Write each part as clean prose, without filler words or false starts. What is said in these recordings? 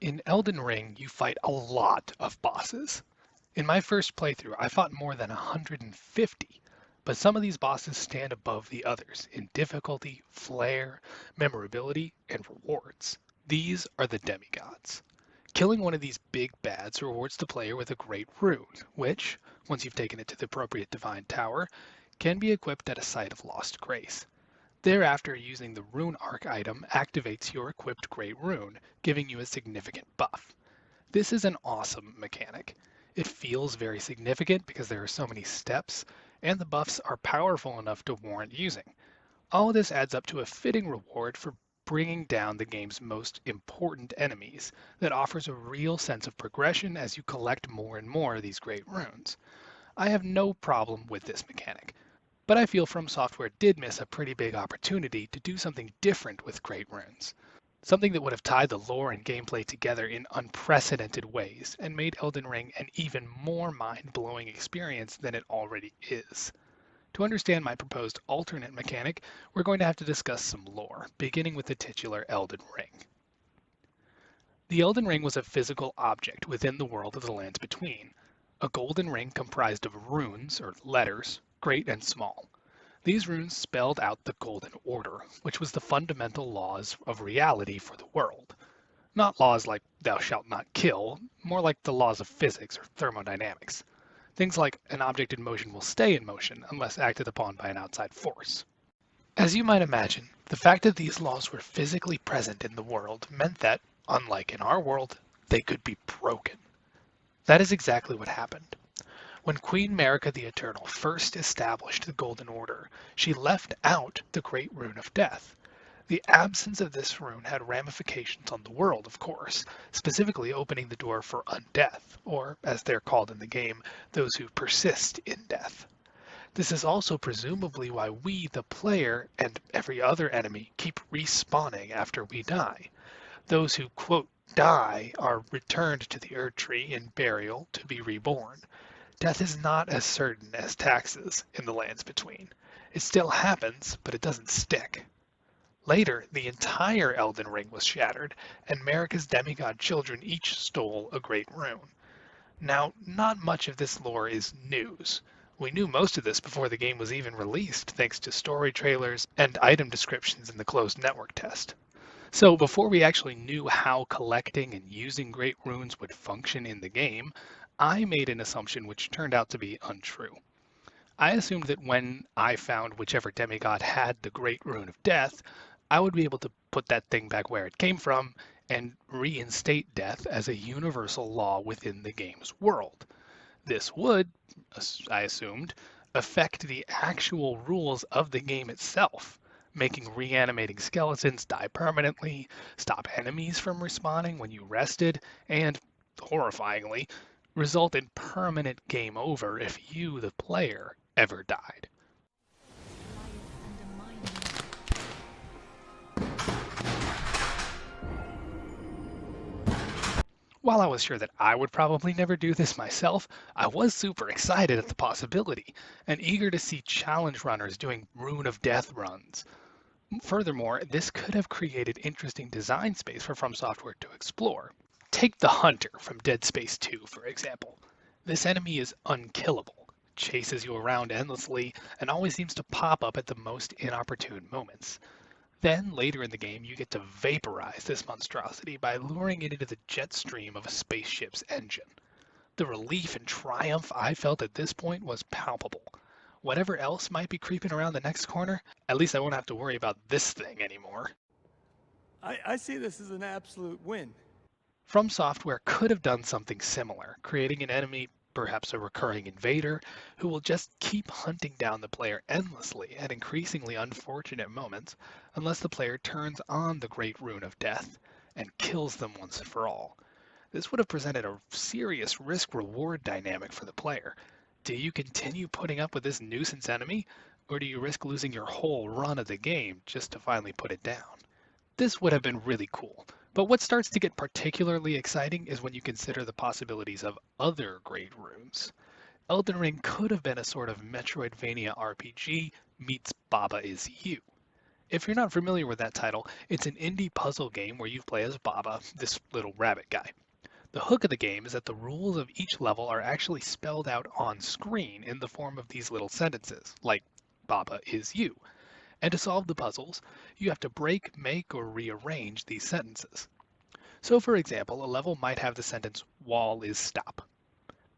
In Elden Ring, you fight a lot of bosses. In my first playthrough, I fought more than 150, but some of these bosses stand above the others in difficulty, flair, memorability, and rewards. These are the demigods. Killing one of these big bads rewards the player with a great rune, which, once you've taken it to the appropriate divine tower, can be equipped at a site of lost grace. Thereafter, using the Rune Arc item activates your equipped Great Rune, giving you a significant buff. This is an awesome mechanic. It feels very significant because there are so many steps, and the buffs are powerful enough to warrant using. All of this adds up to a fitting reward for bringing down the game's most important enemies that offers a real sense of progression as you collect more and more of these great runes. I have no problem with this mechanic, but I feel From Software did miss a pretty big opportunity to do something different with Great Runes. Something that would have tied the lore and gameplay together in unprecedented ways and made Elden Ring an even more mind-blowing experience than it already is. To understand my proposed alternate mechanic, we're going to have to discuss some lore, beginning with the titular Elden Ring. The Elden Ring was a physical object within the world of the Lands Between, a golden ring comprised of runes, or letters, great and small. These runes spelled out the Golden Order, which was the fundamental laws of reality for the world. Not laws like thou shalt not kill, more like the laws of physics or thermodynamics. Things like an object in motion will stay in motion unless acted upon by an outside force. As you might imagine, the fact that these laws were physically present in the world meant that, unlike in our world, they could be broken. That is exactly what happened. When Queen Marika the Eternal first established the Golden Order, she left out the Great Rune of Death. The absence of this rune had ramifications on the world, of course, specifically opening the door for undeath, or, as they're called in the game, those who persist in death. This is also presumably why we, the player, and every other enemy keep respawning after we die. Those who, quote, die are returned to the Erdtree in burial to be reborn. Death is not as certain as taxes in the Lands Between. It still happens, but it doesn't stick. Later, the entire Elden Ring was shattered, and Marika's demigod children each stole a great rune. Now, not much of this lore is news. We knew most of this before the game was even released, thanks to story trailers and item descriptions in the closed network test. So before we actually knew how collecting and using great runes would function in the game, I made an assumption which turned out to be untrue. I assumed that when I found whichever demigod had the great rune of death, I would be able to put that thing back where it came from and reinstate death as a universal law within the game's world. This would, I assumed, affect the actual rules of the game itself, making reanimating skeletons die permanently, stop enemies from respawning when you rested, and, horrifyingly, result in permanent game over if you, the player, ever died. While I was sure that I would probably never do this myself, I was super excited at the possibility and eager to see challenge runners doing Rune of Death runs. Furthermore, this could have created interesting design space for From Software to explore. Take the Hunter from Dead Space 2, for example. This enemy is unkillable, chases you around endlessly, and always seems to pop up at the most inopportune moments. Then, later in the game, you get to vaporize this monstrosity by luring it into the jet stream of a spaceship's engine. The relief and triumph I felt at this point was palpable. Whatever else might be creeping around the next corner, at least I won't have to worry about this thing anymore. I see this as an absolute win. From Software could have done something similar, creating an enemy, perhaps a recurring invader, who will just keep hunting down the player endlessly at increasingly unfortunate moments unless the player turns on the Great Rune of Death and kills them once and for all. This would have presented a serious risk-reward dynamic for the player. Do you continue putting up with this nuisance enemy, or do you risk losing your whole run of the game just to finally put it down? This would have been really cool, but what starts to get particularly exciting is when you consider the possibilities of other great runes. Elden Ring could have been a sort of Metroidvania RPG meets Baba Is You. If you're not familiar with that title, it's an indie puzzle game where you play as Baba, this little rabbit guy. The hook of the game is that the rules of each level are actually spelled out on screen in the form of these little sentences, like Baba is you. And to solve the puzzles, you have to break, make, or rearrange these sentences. So for example, a level might have the sentence, wall is stop.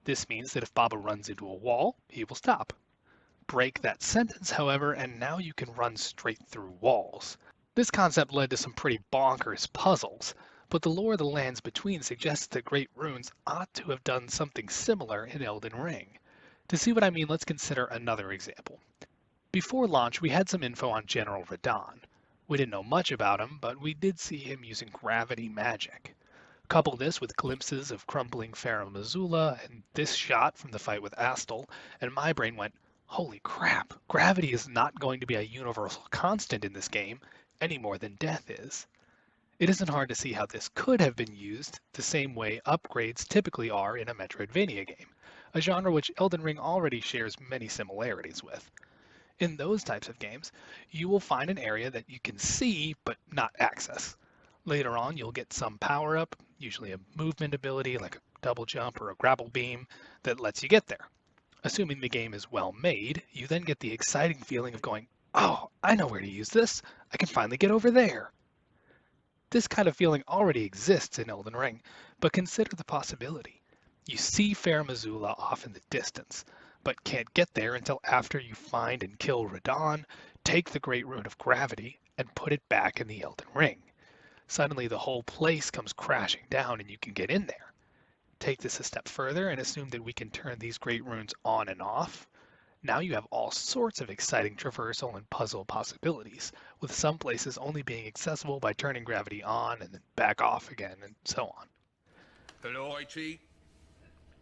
This means that if Baba runs into a wall, he will stop. Break that sentence, however, and now you can run straight through walls. This concept led to some pretty bonkers puzzles, but the lore of the lands between suggests that Great Runes ought to have done something similar in Elden Ring. To see what I mean, let's consider another example. Before launch, we had some info on General Radahn. We didn't know much about him, but we did see him using gravity magic. Couple this with glimpses of crumbling Farum Azula and this shot from the fight with Astel, and my brain went, holy crap, gravity is not going to be a universal constant in this game, any more than death is. It isn't hard to see how this could have been used the same way upgrades typically are in a Metroidvania game, a genre which Elden Ring already shares many similarities with. In those types of games, you will find an area that you can see but not access. Later on, you'll get some power-up, usually a movement ability like a double jump or a grapple beam, that lets you get there. Assuming the game is well made, you then get the exciting feeling of going, oh, I know where to use this. I can finally get over there. This kind of feeling already exists in Elden Ring, but consider the possibility. You see Farum Azula off in the distance, but can't get there until after you find and kill Radahn, take the Great Rune of Gravity, and put it back in the Elden Ring. Suddenly the whole place comes crashing down and you can get in there. Take this a step further and assume that we can turn these Great Runes on and off. Now you have all sorts of exciting traversal and puzzle possibilities, with some places only being accessible by turning gravity on and then back off again, and so on. Hello, IT?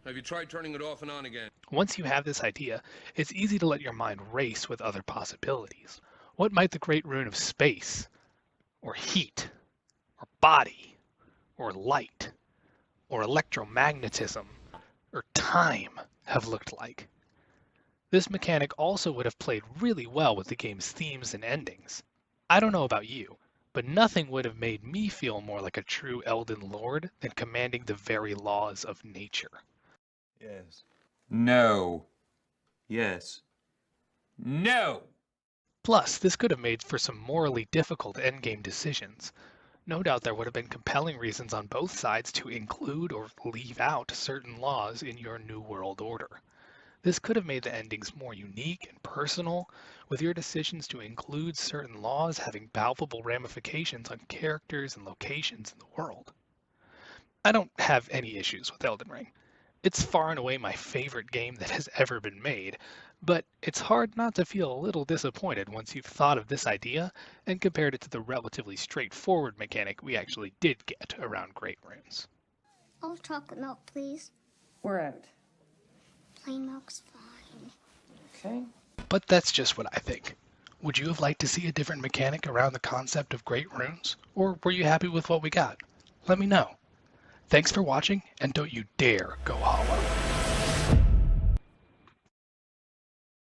Have you tried turning it off and on again? Once you have this idea, it's easy to let your mind race with other possibilities. What might the Great Rune of space, or heat, or body, or light, or electromagnetism, or time have looked like? This mechanic also would have played really well with the game's themes and endings. I don't know about you, but nothing would have made me feel more like a true Elden Lord than commanding the very laws of nature. Yes. No. Yes. No! Plus, this could have made for some morally difficult endgame decisions. No doubt there would have been compelling reasons on both sides to include or leave out certain laws in your New World Order. This could have made the endings more unique and personal, with your decisions to include certain laws having palpable ramifications on characters and locations in the world. I don't have any issues with Elden Ring. It's far and away my favorite game that has ever been made, but it's hard not to feel a little disappointed once you've thought of this idea and compared it to the relatively straightforward mechanic we actually did get around Great Runes. All chocolate milk, please. We're out. Plain milk's fine. Okay. But that's just what I think. Would you have liked to see a different mechanic around the concept of Great Runes? Or were you happy with what we got? Let me know. Thanks for watching, and don't you dare go hollow.